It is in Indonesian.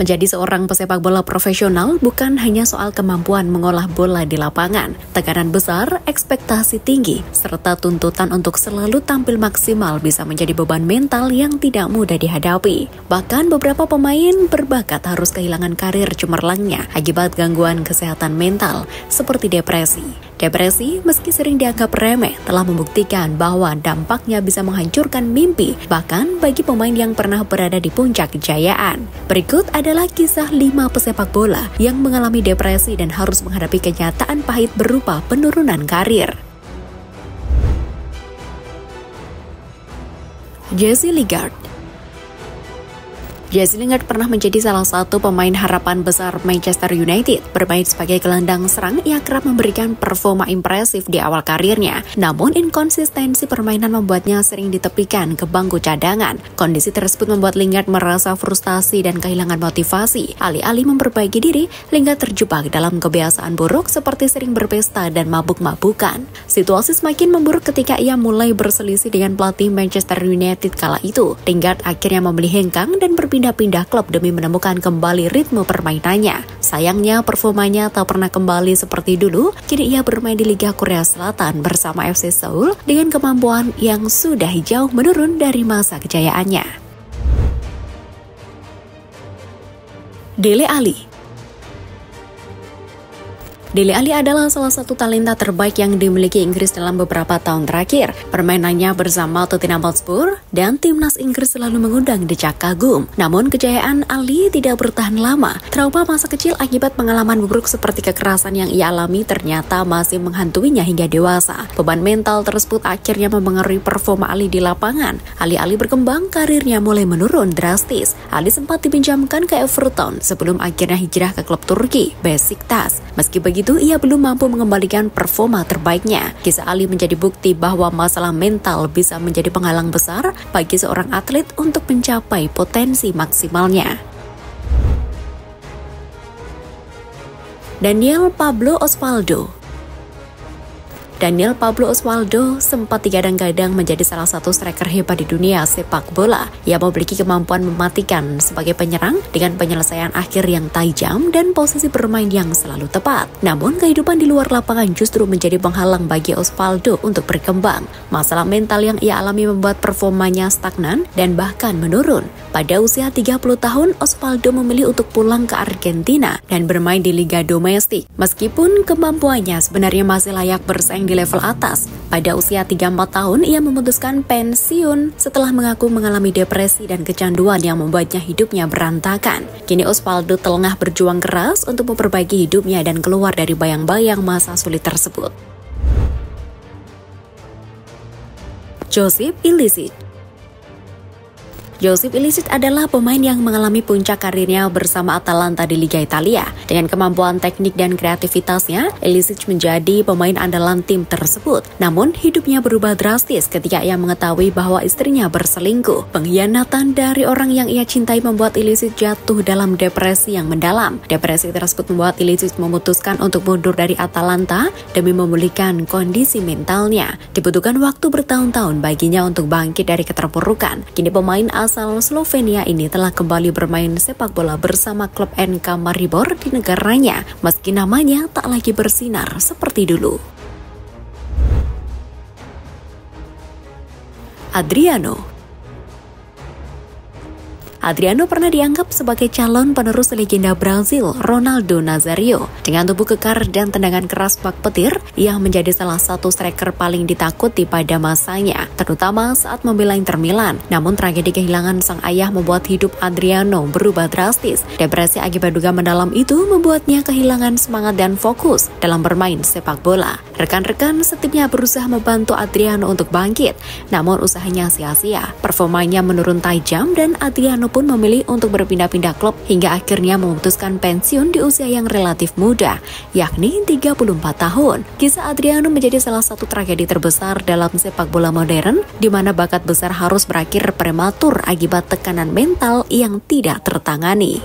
Menjadi seorang pesepak bola profesional bukan hanya soal kemampuan mengolah bola di lapangan. Tekanan besar, ekspektasi tinggi, serta tuntutan untuk selalu tampil maksimal bisa menjadi beban mental yang tidak mudah dihadapi. Bahkan beberapa pemain berbakat harus kehilangan karir cemerlangnya akibat gangguan kesehatan mental, seperti depresi. Depresi, meski sering dianggap remeh, telah membuktikan bahwa dampaknya bisa menghancurkan mimpi, bahkan bagi pemain yang pernah berada di puncak kejayaan. Berikut adalah kisah 5 pesepak bola yang mengalami depresi dan harus menghadapi kenyataan pahit berupa penurunan karir. Jesse Lingard. Jesse Lingard pernah menjadi salah satu pemain harapan besar Manchester United. Bermain sebagai gelandang serang, ia kerap memberikan performa impresif di awal karirnya. Namun, inkonsistensi permainan membuatnya sering ditepikan ke bangku cadangan. Kondisi tersebut membuat Lingard merasa frustasi dan kehilangan motivasi. Alih-alih memperbaiki diri, Lingard terjebak dalam kebiasaan buruk seperti sering berpesta dan mabuk-mabukan. Situasi semakin memburuk ketika ia mulai berselisih dengan pelatih Manchester United kala itu. Lingard akhirnya memilih hengkang dan berpindah klub demi menemukan kembali ritme permainannya. Sayangnya performanya tak pernah kembali seperti dulu. Kini ia bermain di Liga Korea Selatan bersama FC Seoul dengan kemampuan yang sudah jauh menurun dari masa kejayaannya. Dele Alli. Dele Alli adalah salah satu talenta terbaik yang dimiliki Inggris dalam beberapa tahun terakhir. Permainannya bersama Tottenham Hotspur dan timnas Inggris selalu mengundang decak kagum. Namun kejayaan Alli tidak bertahan lama. Trauma masa kecil akibat pengalaman buruk seperti kekerasan yang ia alami ternyata masih menghantuinya hingga dewasa. Beban mental tersebut akhirnya mempengaruhi performa Alli di lapangan. Alli berkembang, karirnya mulai menurun drastis. Alli sempat dipinjamkan ke Everton sebelum akhirnya hijrah ke klub Turki, Besiktas. Meski begitu, ia belum mampu mengembalikan performa terbaiknya. Kisah Alli menjadi bukti bahwa masalah mental bisa menjadi penghalang besar bagi seorang atlet untuk mencapai potensi maksimalnya. Daniel Pablo Osvaldo. Daniel Pablo Osvaldo sempat digadang-gadang menjadi salah satu striker hebat di dunia sepak bola. Ia memiliki kemampuan mematikan sebagai penyerang dengan penyelesaian akhir yang tajam dan posisi bermain yang selalu tepat. Namun kehidupan di luar lapangan justru menjadi penghalang bagi Osvaldo untuk berkembang. Masalah mental yang ia alami membuat performanya stagnan dan bahkan menurun. Pada usia 30 tahun, Osvaldo memilih untuk pulang ke Argentina dan bermain di liga domestik. Meskipun kemampuannya sebenarnya masih layak bersaing di level atas. Pada usia 34 tahun, ia memutuskan pensiun setelah mengaku mengalami depresi dan kecanduan yang membuatnya hidupnya berantakan. Kini Osvaldo tengah berjuang keras untuk memperbaiki hidupnya dan keluar dari bayang-bayang masa sulit tersebut. Josip Ilicic. Josip Ilicic adalah pemain yang mengalami puncak karirnya bersama Atalanta di Liga Italia. Dengan kemampuan teknik dan kreativitasnya, Ilicic menjadi pemain andalan tim tersebut. Namun, hidupnya berubah drastis ketika ia mengetahui bahwa istrinya berselingkuh. Pengkhianatan dari orang yang ia cintai membuat Ilicic jatuh dalam depresi yang mendalam. Depresi tersebut membuat Ilicic memutuskan untuk mundur dari Atalanta demi memulihkan kondisi mentalnya. Dibutuhkan waktu bertahun-tahun baginya untuk bangkit dari keterpurukan. Kini pemain asal Slovenia ini telah kembali bermain sepak bola bersama klub NK Maribor di negaranya, meski namanya tak lagi bersinar seperti dulu. Adriano pernah dianggap sebagai calon penerus legenda Brazil, Ronaldo Nazario. Dengan tubuh kekar dan tendangan keras bak petir, ia menjadi salah satu striker paling ditakuti pada masanya, terutama saat membela Inter Milan. Namun tragedi kehilangan sang ayah membuat hidup Adriano berubah drastis. Depresi akibat duga mendalam itu membuatnya kehilangan semangat dan fokus dalam bermain sepak bola. Rekan-rekan setimnya berusaha membantu Adriano untuk bangkit, namun usahanya sia-sia. Performanya menurun tajam dan Adriano pun memilih untuk berpindah-pindah klub hingga akhirnya memutuskan pensiun di usia yang relatif muda, yakni 34 tahun. Kisah Adriano menjadi salah satu tragedi terbesar dalam sepak bola modern, di mana bakat besar harus berakhir prematur akibat tekanan mental yang tidak tertangani.